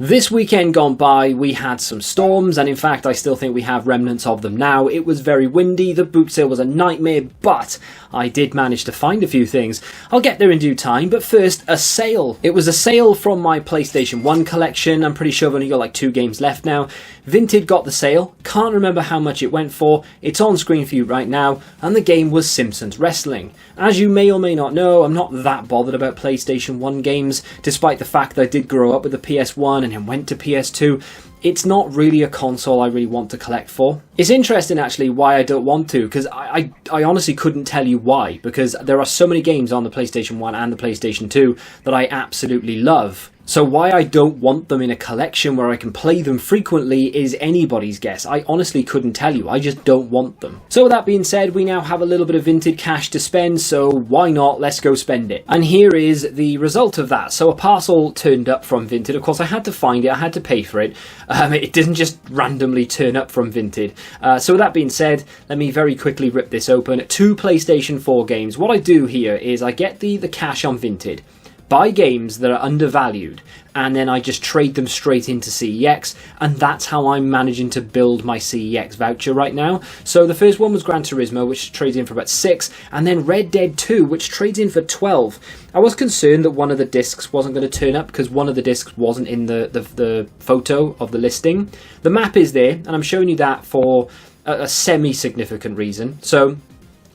This weekend gone by, we had some storms, and in fact I still think we have remnants of them now. It was very windy, the boot sale was a nightmare, but I did manage to find a few things. I'll get there in due time, but first, a sale. It was a sale from my PlayStation 1 collection. I'm pretty sure I've only got like 2 games left now. Vinted got the sale, can't remember how much it went for, it's on screen for you right now, and the game was Simpsons Wrestling. As you may or may not know, I'm not that bothered about PlayStation 1 games, despite the fact that I did grow up with the PS1 and then went to PS2. It's not really a console I really want to collect for. It's interesting actually why I don't want to, because I honestly couldn't tell you why, because there are so many games on the PlayStation 1 and the PlayStation 2 that I absolutely love. So why I don't want them in a collection where I can play them frequently is anybody's guess. I honestly couldn't tell you, I just don't want them. So with that being said, we now have a little bit of Vinted cash to spend, so why not, let's go spend it. And here is the result of that. So a parcel turned up from Vinted. Of course I had to find it, I had to pay for it. It didn't just randomly turn up from Vinted. So with that being said, let me very quickly rip this open. 2 PlayStation 4 games. What I do here is I get the cash on Vinted, buy games that are undervalued, and then I just trade them straight into CEX, and that's how I'm managing to build my CEX voucher right now. So the first one was Gran Turismo, which trades in for about 6, and then Red Dead 2, which trades in for 12. I was concerned that one of the discs wasn't going to turn up because one of the discs wasn't in the photo of the listing. The map is there, and I'm showing you that for a semi-significant reason. So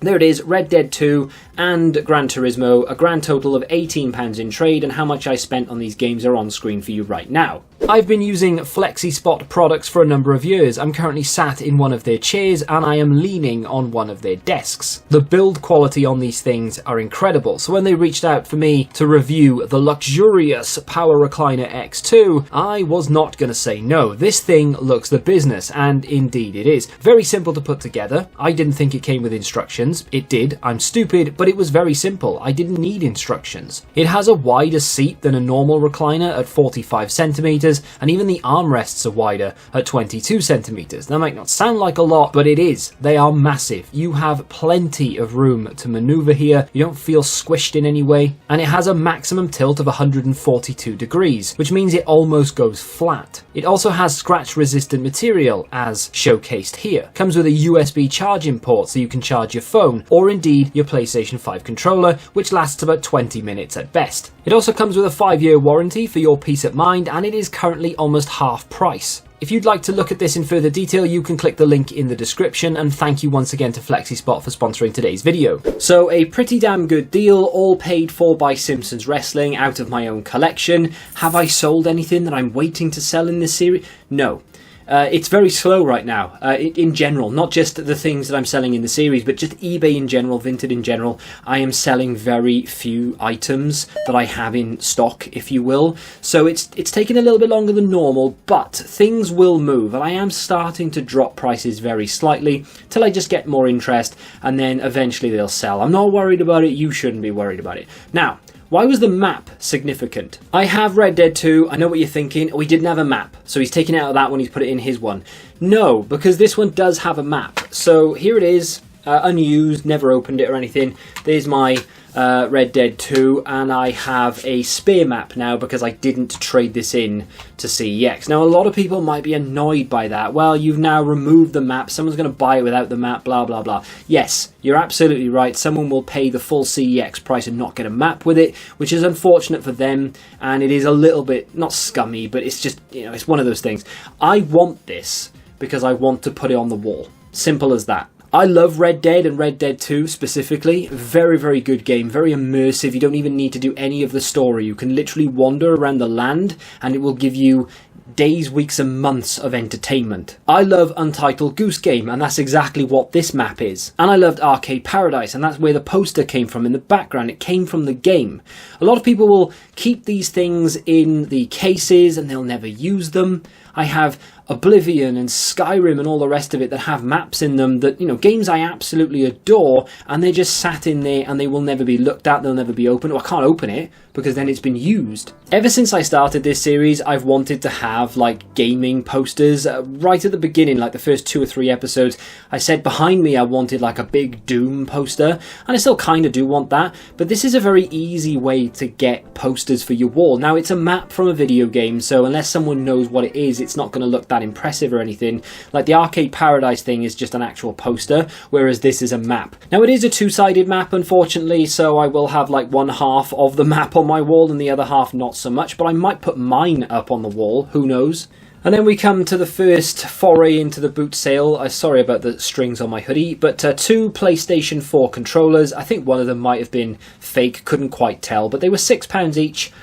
there it is, Red Dead 2 and Gran Turismo, a grand total of £18 in trade, and how much I spent on these games are on screen for you right now. I've been using Flexispot products for a number of years. I'm currently sat in one of their chairs and I am leaning on one of their desks. The build quality on these things are incredible, so when they reached out for me to review the luxurious Power Recliner X2, I was not going to say no. This thing looks the business, and indeed it is. Very simple to put together. I didn't think it came with instructions. It did. I'm stupid, but it was very simple. I didn't need instructions. It has a wider seat than a normal recliner at 45 centimeters, and even the armrests are wider at 22 centimeters. That might not sound like a lot, but it is. They are massive. You have plenty of room to maneuver here. You don't feel squished in any way, and it has a maximum tilt of 142 degrees, which means it almost goes flat. It also has scratch-resistant material, as showcased here. Comes with a USB charging port so you can charge your phone, or indeed your PlayStation 5 controller, which lasts about 20 minutes at best. It also comes with a 5-year warranty for your peace of mind, and it is currently almost half price. If you'd like to look at this in further detail, you can click the link in the description, and thank you once again to Flexispot for sponsoring today's video. So a pretty damn good deal, all paid for by Simpsons Wrestling out of my own collection. Have I sold anything that I'm waiting to sell in this series? No. It's very slow right now, in general, not just the things that I'm selling in the series, but just eBay in general, Vinted in general. I am selling very few items that I have in stock, if you will. So it's taking a little bit longer than normal, but things will move, and I am starting to drop prices very slightly till I just get more interest, and then eventually they'll sell. I'm not worried about it, you shouldn't be worried about it. Now, why was the map significant? I have Red Dead 2, I know what you're thinking, oh, he didn't have a map, so he's taken it out of that one, he's put it in his one. No, because this one does have a map. So here it is, unused, never opened it or anything. There's my Red Dead 2, and I have a spare map now because I didn't trade this in to CEX. Now a lot of people might be annoyed by that. Well, you've now removed the map, someone's going to buy it without the map, blah blah blah. Yes, you're absolutely right, someone will pay the full CEX price and not get a map with it, which is unfortunate for them, and it is a little bit, not scummy, but it's just, you know, it's one of those things. I want this because I want to put it on the wall. Simple as that. I love Red Dead and Red Dead 2 specifically. Very, very good game. Very immersive. You don't even need to do any of the story. You can literally wander around the land and it will give you days, weeks and months of entertainment. I love Untitled Goose Game, and that's exactly what this map is. And I loved Arcade Paradise, and that's where the poster came from in the background. It came from the game. A lot of people will keep these things in the cases and they'll never use them. I have Oblivion and Skyrim and all the rest of it that have maps in them that, you know, games I absolutely adore, and they're just sat in there and they will never be looked at, they'll never be opened. Well, I can't open it because then it's been used. Ever since I started this series, I've wanted to have like gaming posters. Right at the beginning, like the first 2 or 3 episodes, I said behind me I wanted like a big Doom poster, and I still kind of do want that, but this is a very easy way to get posters for your wall. Now, it's a map from a video game, so unless someone knows what it is, it's not going to look that impressive or anything. Like the Arcade Paradise thing is just an actual poster, whereas this is a map. Now, it is a 2-sided map, unfortunately, so I will have like one half of the map on my wall and the other half not so much, but I might put mine up on the wall, who knows. And then we come to the first foray into the boot sale. Sorry about the strings on my hoodie, but 2 PlayStation 4 controllers. I think one of them might have been fake, couldn't quite tell, but they were £6 each,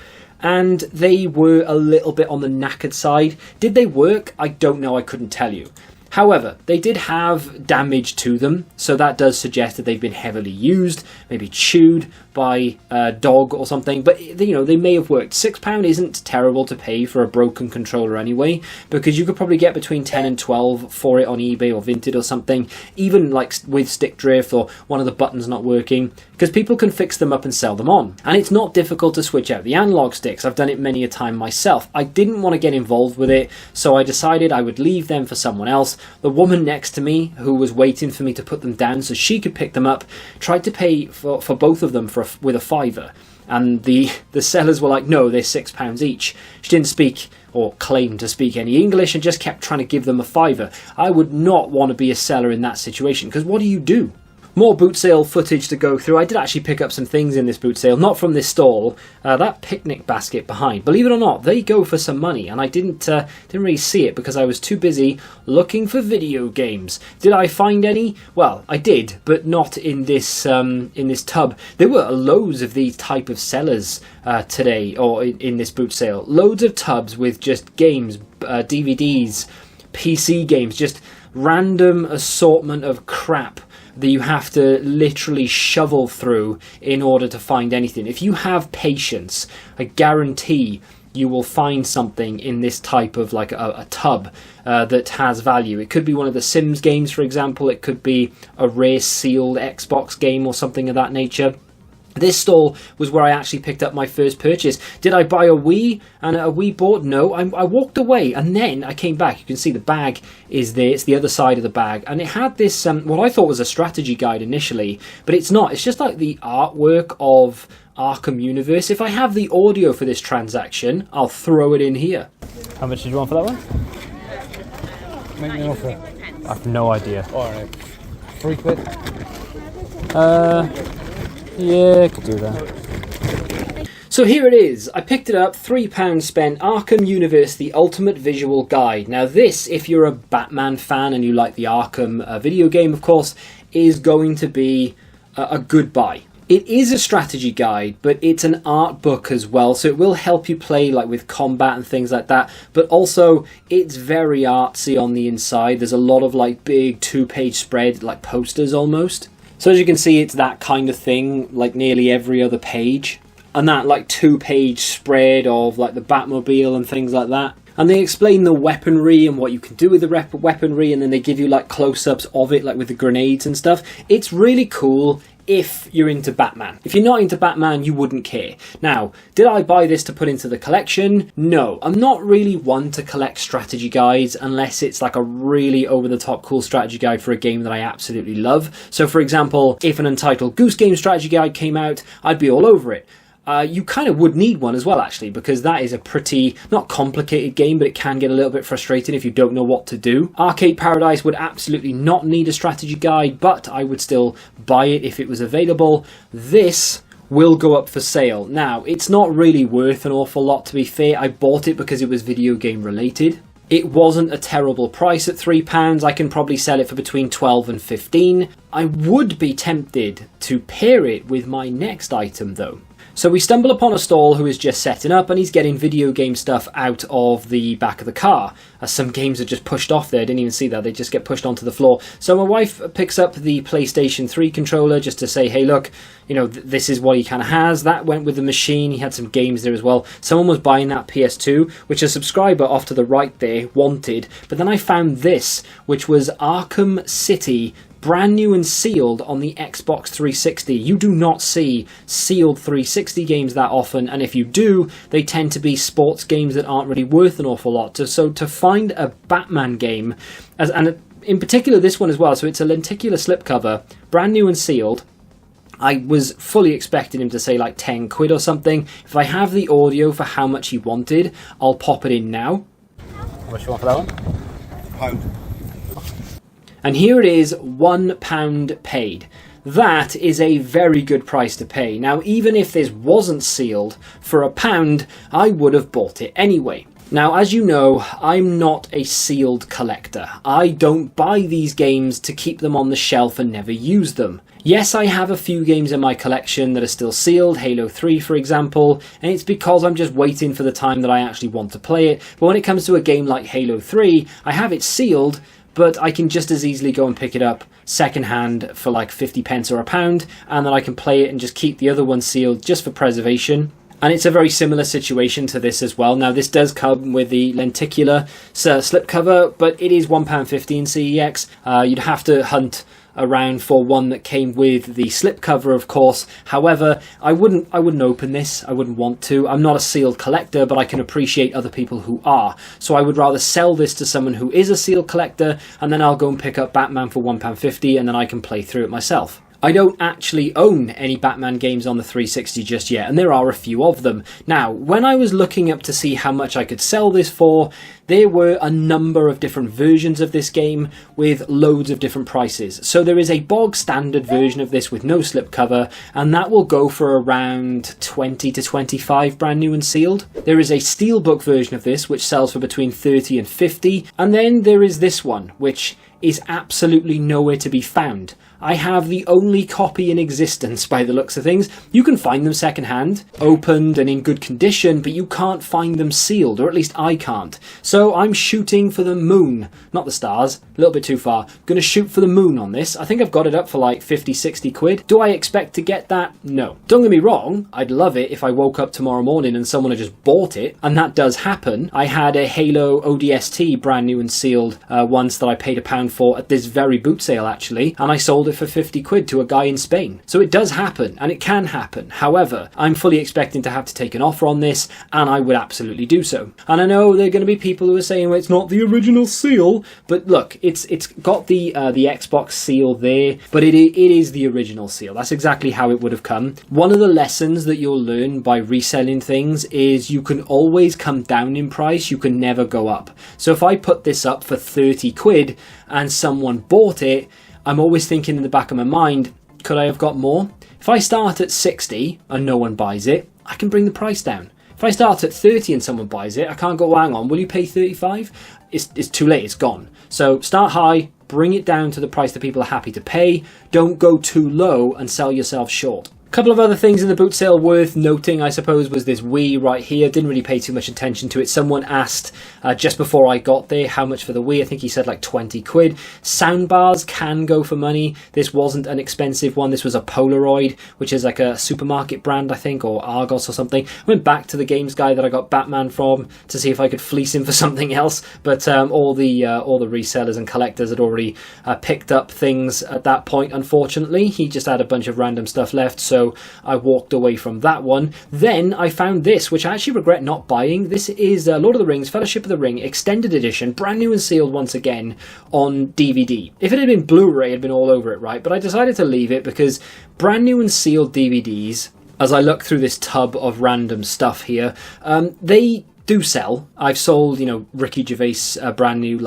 and they were a little bit on the knackered side. Did they work? I don't know, I couldn't tell you. However, they did have damage to them, so that does suggest that they've been heavily used, maybe chewed by a dog or something, but you know, they may have worked. £6 isn't terrible to pay for a broken controller anyway, because you could probably get between 10 and 12 for it on eBay or Vinted or something, even like with stick drift or one of the buttons not working, because people can fix them up and sell them on. And it's not difficult to switch out the analog sticks. I've done it many a time myself. I didn't want to get involved with it, so I decided I would leave them for someone else. The woman next to me, who was waiting for me to put them down so she could pick them up, tried to pay for both of them with a £5, and the sellers were like, no, they're £6 each. She didn't speak or claim to speak any English and just kept trying to give them a £5. I would not want to be a seller in that situation, because what do you do? More boot sale footage to go through. I did actually pick up some things in this boot sale, not from this stall. That picnic basket behind, believe it or not, they go for some money, and I didn't really see it because I was too busy looking for video games. Did I find any? Well, I did, but not in this tub. There were loads of these type of sellers today, or in this boot sale. Loads of tubs with just games, DVDs, PC games, just random assortment of crap that you have to literally shovel through in order to find anything. If you have patience, I guarantee you will find something in this type of like a tub that has value. It could be one of the Sims games, for example. It could be a rare sealed Xbox game or something of that nature. This stall was where I actually picked up my first purchase. Did I buy a Wii and a Wii board? No, I walked away and then I came back. You can see the bag is there. It's the other side of the bag. And it had this, what I thought was a strategy guide initially, but it's not. It's just like the artwork of Arkham Universe. If I have the audio for this transaction, I'll throw it in here. How much did you want for that one? Make me an offer. I have no idea. Alright. £3? Yeah, I could do that. So here it is. I picked it up, £3 spent, Arkham Universe, the Ultimate Visual Guide. Now this, if you're a Batman fan and you like the Arkham video game, of course, is going to be a good buy. It is a strategy guide, but it's an art book as well, so it will help you play like with combat and things like that, but also it's very artsy on the inside. There's a lot of like big 2-page spread, like posters almost. So as you can see, it's that kind of thing, like nearly every other page. And that like 2-page spread of like the Batmobile and things like that. And they explain the weaponry and what you can do with the weaponry, and then they give you like close-ups of it, like with the grenades and stuff. It's really cool if you're into Batman. If you're not into Batman, you wouldn't care. Now, did I buy this to put into the collection? No. I'm not really one to collect strategy guides unless it's like a really over-the-top cool strategy guide for a game that I absolutely love. So for example, if an Untitled Goose Game strategy guide came out, I'd be all over it. You kind of would need one as well, actually, because that is a pretty, not complicated game, but it can get a little bit frustrating if you don't know what to do. Arcade Paradise would absolutely not need a strategy guide, but I would still buy it if it was available. This will go up for sale. Now, it's not really worth an awful lot, to be fair. I bought it because it was video game related. It wasn't a terrible price at £3. I can probably sell it for between 12 and 15. I would be tempted to pair it with my next item though. So we stumble upon a stall who is just setting up, and he's getting video game stuff out of the back of the car. Some games are just pushed off there, I didn't even see that, they just get pushed onto the floor. So my wife picks up the PlayStation 3 controller just to say, hey look, you know, this is what he kind of has. That went with the machine, he had some games there as well. Someone was buying that PS2, which a subscriber off to the right there wanted, but then I found this, which was Arkham City brand new and sealed on the Xbox 360. You do not see sealed 360 games that often, and if you do, they tend to be sports games that aren't really worth an awful lot. So to find a Batman game, and in particular this one as well, so it's a lenticular slipcover, brand new and sealed. I was fully expecting him to say like 10 quid or something. If I have the audio for how much he wanted, I'll pop it in now. How much you want for that one? Pound. And here it is, £1 paid. That is a very good price to pay. Now, even if this wasn't sealed, for £1, I would have bought it anyway. Now, as you know, I'm not a sealed collector. I don't buy these games to keep them on the shelf and never use them. Yes, I have a few games in my collection that are still sealed, Halo 3 for example, and it's because I'm just waiting for the time that I actually want to play it. But when it comes to a game like Halo 3, I have it sealed, but I can just as easily go and pick it up second-hand for like 50 pence or £1, and then I can play it and just keep the other one sealed just for preservation. And it's a very similar situation to this as well. Now, this does come with the lenticular slipcover, but it is £1.50 in CEX. You'd have to hunt around for one that came with the slipcover, of course. However, I wouldn't open this. I wouldn't want to. I'm not a sealed collector, but I can appreciate other people who are. So I would rather sell this to someone who is a sealed collector, and then I'll go and pick up Batman for £1.50, and then I can play through it myself. I don't actually own any Batman games on the 360 just yet, and there are a few of them. Now, when I was looking up to see how much I could sell this for, there were a number of different versions of this game with loads of different prices. So there is a bog standard version of this with no slipcover, and that will go for around 20 to 25 brand new and sealed. There is a steelbook version of this which sells for between 30 and 50, and then there is this one which is absolutely nowhere to be found. I have the only copy in existence by the looks of things. You can find them secondhand, opened and in good condition, but you can't find them sealed, or at least I can't. So I'm shooting for the moon, not the stars, a little bit too far. Gonna shoot for the moon on this. I think I've got it up for like 50, 60 quid. Do I expect to get that? No. Don't get me wrong, I'd love it if I woke up tomorrow morning and someone had just bought it, and that does happen. I had a Halo ODST brand new and sealed once that I paid £1 for at this very boot sale actually, and I sold it for 50 quid to a guy in Spain. So it does happen, and it can happen. However, I'm fully expecting to have to take an offer on this, and I would absolutely do so. And I know there are going to be people who are saying, well, it's not the original seal, but look, it's got the Xbox seal there, but it is the original seal. That's exactly how it would have come. One of the lessons that you'll learn by reselling things is you can always come down in price, you can never go up. So if I put this up for 30 quid and someone bought it, I'm always thinking in the back of my mind, could I have got more? If I start at 60 and no one buys it, I can bring the price down. If I start at 30 and someone buys it, I can't go, hang on, will you pay 35? It's too late, it's gone. So start high, bring it down to the price that people are happy to pay. Don't go too low and sell yourself short. A couple of other things in the boot sale worth noting, I suppose, was this Wii right here. Didn't really pay too much attention to it. Someone asked just before I got there how much for the Wii. I think he said like 20 quid. Soundbars can go for money. This wasn't an expensive one. This was a Polaroid, which is like a supermarket brand, I think, or Argos or something. I went back to the games guy that I got Batman from to see if I could fleece him for something else. But all the resellers and collectors had already picked up things at that point, unfortunately. He just had a bunch of random stuff left, so I walked away from that one. Then I found this, which I actually regret not buying. This is Lord of the Rings, Fellowship of the Ring, Extended Edition, brand new and sealed once again on DVD. If it had been Blu-ray, it'd been all over it, right? But I decided to leave it because brand new and sealed DVDs, as I look through this tub of random stuff here, they do sell. I've sold, Ricky Gervais brand new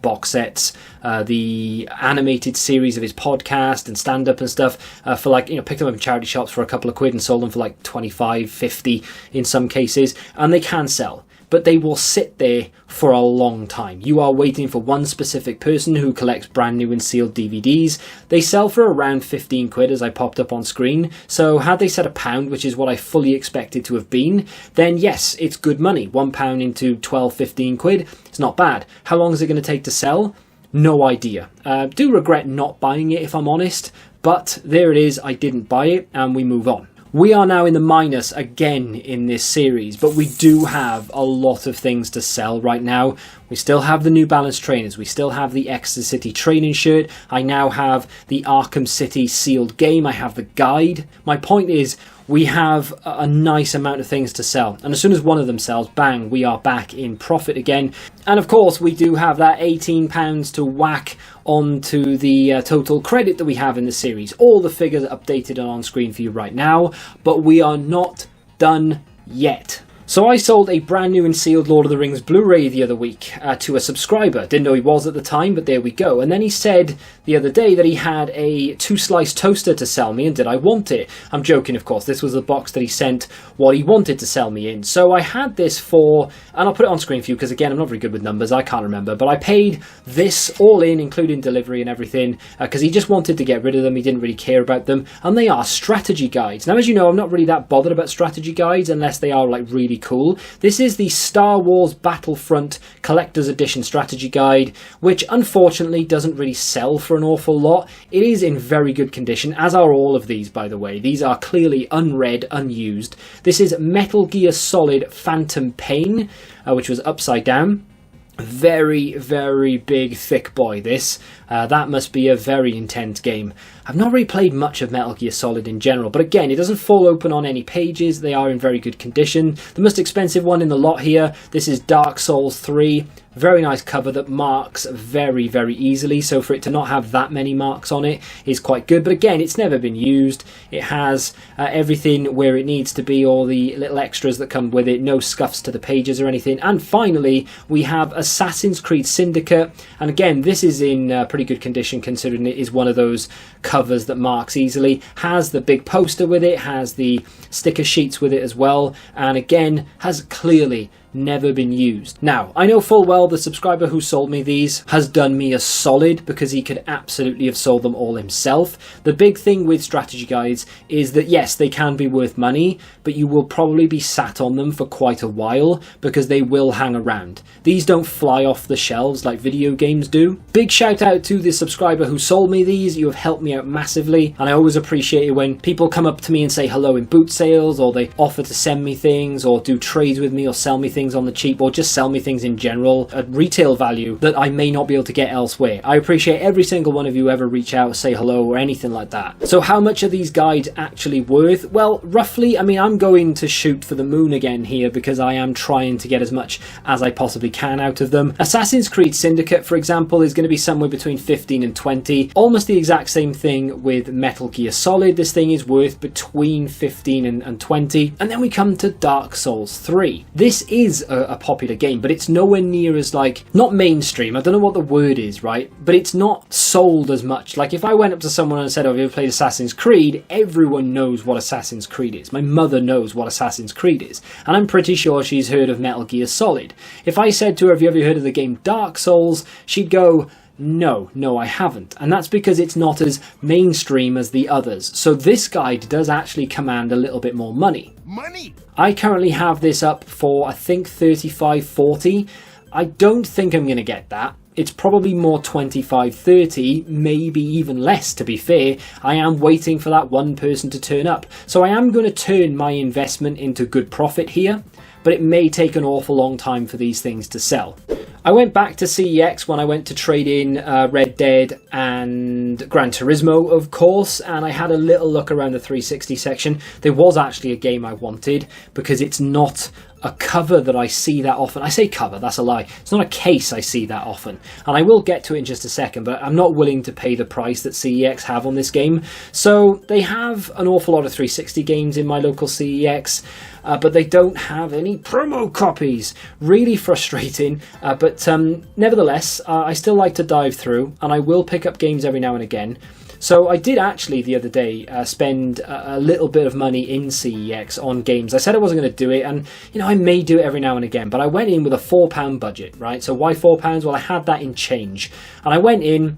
box sets, the animated series of his podcast and stand-up and stuff for picked them up in charity shops for a couple of quid and sold them for like 25, 50 in some cases, and they can sell. But they will sit there for a long time. You are waiting for one specific person who collects brand new and sealed DVDs. They sell for around 15 quid as I popped up on screen. So had they said £1, which is what I fully expected to have been, then yes, it's good money. £1 into 12, 15 quid. It's not bad. How long is it going to take to sell? No idea. Do regret not buying it if I'm honest, but there it is. I didn't buy it and we move on. We are now in the minus again in this series, but we do have a lot of things to sell right now. We still have the New Balance trainers, we still have the Arkham City training shirt, I now have the Arkham City sealed game, I have the guide. My point is, we have a nice amount of things to sell, and as soon as one of them sells, bang, we are back in profit again. And of course we do have that £18 to whack onto the total credit that we have in the series. All the figures are updated and on screen for you right now, but we are not done yet. So I sold a brand new and sealed Lord of the Rings Blu-ray the other week to a subscriber. Didn't know he was at the time, but there we go. And then he said the other day that he had a 2-slice toaster to sell me, and did I want it? I'm joking, of course. This was the box that he sent what he wanted to sell me in. So I had this for, and I'll put it on screen for you because again, I'm not very good with numbers. I can't remember, but I paid this all in, including delivery and everything, because he just wanted to get rid of them. He didn't really care about them, and they are strategy guides. Now, as you know, I'm not really that bothered about strategy guides unless they are like really cool. This is the Star Wars Battlefront Collector's Edition strategy guide, which unfortunately doesn't really sell for an awful lot. It is in very good condition, as are all of these, by the way. These are clearly unread, unused. This is Metal Gear Solid Phantom Pain, which was upside down. Very, very big, thick boy, this. That must be a very intense game. I've not really played much of Metal Gear Solid in general, but again, it doesn't fall open on any pages. They are in very good condition. The most expensive one in the lot here, this is Dark Souls 3. Very nice cover that marks very, very easily, so for it to not have that many marks on it is quite good. But again, it's never been used. It has everything where it needs to be, all the little extras that come with it, no scuffs to the pages or anything. And finally, we have Assassin's Creed Syndicate, and again, this is in pretty good condition considering it is one of those covers that marks easily. Has the big poster with it, has the sticker sheets with it as well, and again, has clearly never been used. Now, I know full well the subscriber who sold me these has done me a solid because he could absolutely have sold them all himself. The big thing with strategy guides is that yes, they can be worth money, but you will probably be sat on them for quite a while because they will hang around. These don't fly off the shelves like video games do. Big shout out to the subscriber who sold me these. You have helped me out massively, and I always appreciate it when people come up to me and say hello in boot sales, or they offer to send me things, or do trades with me, or sell me things on the cheap, or just sell me things in general at retail value that I may not be able to get elsewhere. I appreciate every single one of you ever reach out, say hello, or anything like that. So how much are these guides actually worth? Well, roughly, I mean, I'm going to shoot for the moon again here because I am trying to get as much as I possibly can out of them. Assassin's Creed Syndicate, for example, is going to be somewhere between 15 and 20. Almost the exact same thing with Metal Gear Solid. This thing is worth between 15 and 20. And then we come to Dark Souls 3. This is a popular game, but it's nowhere near as like, not mainstream, I don't know what the word is, right? But it's not sold as much. Like if I went up to someone and said, oh, have you ever played Assassin's Creed? Everyone knows what Assassin's Creed is. My mother knows what Assassin's Creed is. And I'm pretty sure she's heard of Metal Gear Solid. If I said to her, have you ever heard of the game Dark Souls? She'd go, no, I haven't. And that's because it's not as mainstream as the others. So this guide does actually command a little bit more money. I currently have this up for, I think, 35, 40. I don't think I'm going to get that. It's probably more 25, 30, maybe even less, to be fair. I am waiting for that one person to turn up. So I am going to turn my investment into good profit here, but it may take an awful long time for these things to sell. I went back to CEX when I went to trade in Red Dead and Gran Turismo, of course, and I had a little look around the 360 section. There was actually a game I wanted because it's not a cover that I see that often. I say cover, that's a lie. It's not a case I see that often. And I will get to it in just a second, but I'm not willing to pay the price that CEX have on this game. So they have an awful lot of 360 games in my local CEX, but they don't have any promo copies. Really frustrating, but nevertheless, I still like to dive through, and I will pick up games every now and again. So I did actually the other day spend a little bit of money in CEX on games. I said I wasn't going to do it, and you know, I may do it every now and again, but I went in with a £4 budget, right? So why £4? Well, I had that in change, and I went in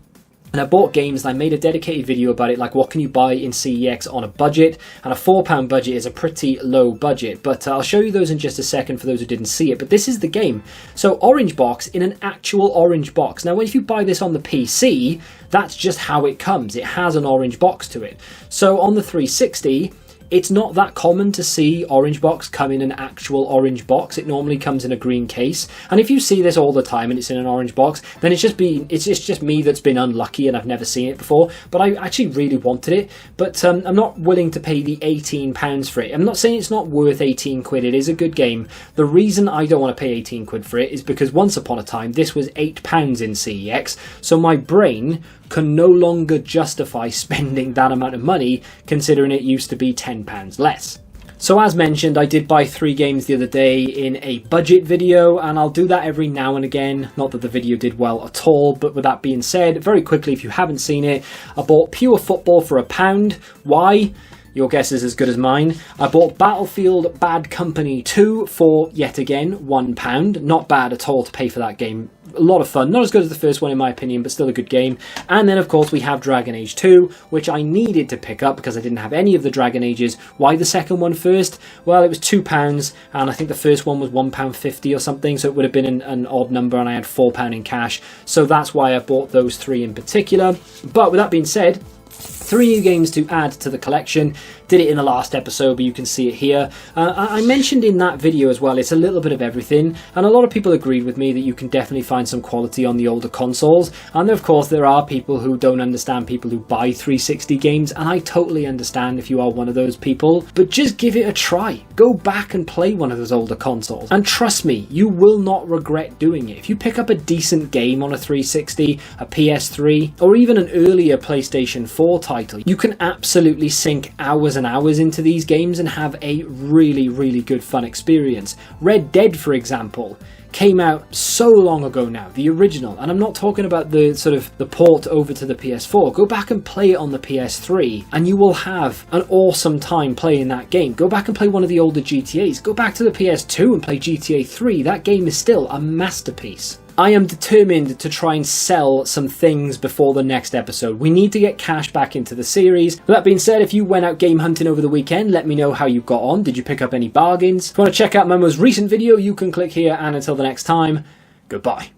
and I bought games and I made a dedicated video about it, like what can you buy in CEX on a budget, and a £4 budget is a pretty low budget, but I'll show you those in just a second for those who didn't see it. But this is the game. So orange box in an actual orange box. Now if you buy this on the PC, that's just how it comes. It has an orange box to it. So on the 360, It's not that common to see Orange Box come in an actual orange box. It normally comes in a green case. And if you see this all the time and it's in an orange box, then it's just me that's been unlucky and I've never seen it before. But I actually really wanted it. But I'm not willing to pay the £18 for it. I'm not saying it's not worth 18 quid. It is a good game. The reason I don't want to pay 18 quid for it is because once upon a time this was £8 in CEX. So my brain can no longer justify spending that amount of money considering it used to be £10 less. So as mentioned, I did buy 3 games the other day in a budget video, and I'll do that every now and again. Not that the video did well at all, but with that being said, very quickly, if you haven't seen it, I bought Pure Football for £1. Why? Your guess is as good as mine. I bought Battlefield Bad Company 2 for, yet again, £1. Not bad at all to pay for that game. A lot of fun. Not as good as the first one in my opinion, but still a good game. And then of course we have Dragon Age 2, which I needed to pick up because I didn't have any of the Dragon Ages. Why the second one first? Well, it was £2, and I think the first one was £1.50 or something, so it would have been an odd number, and I had £4 in cash. So that's why I bought those 3 in particular. But with that being said, 3 new games to add to the collection. Did it in the last episode, but you can see it here. I mentioned in that video as well, it's a little bit of everything, and a lot of people agreed with me that you can definitely find some quality on the older consoles, and of course there are people who don't understand people who buy 360 games, and I totally understand if you are one of those people, but just give it a try. Go back and play one of those older consoles, and trust me, you will not regret doing it. If you pick up a decent game on a 360, a PS3, or even an earlier PlayStation 4 title, you can absolutely sink hours and hours into these games and have a really, really good fun experience. Red Dead, for example, came out so long ago now, the original, and I'm not talking about the port over to the PS4. Go back and play it on the PS3 and you will have an awesome time playing that game. Go back and play one of the older GTAs. Go back to the PS2 and play GTA 3. That game is still a masterpiece. I am determined to try and sell some things before the next episode. We need to get cash back into the series. With that being said, if you went out game hunting over the weekend, let me know how you got on. Did you pick up any bargains? If you want to check out my most recent video, you can click here, and until the next time, goodbye.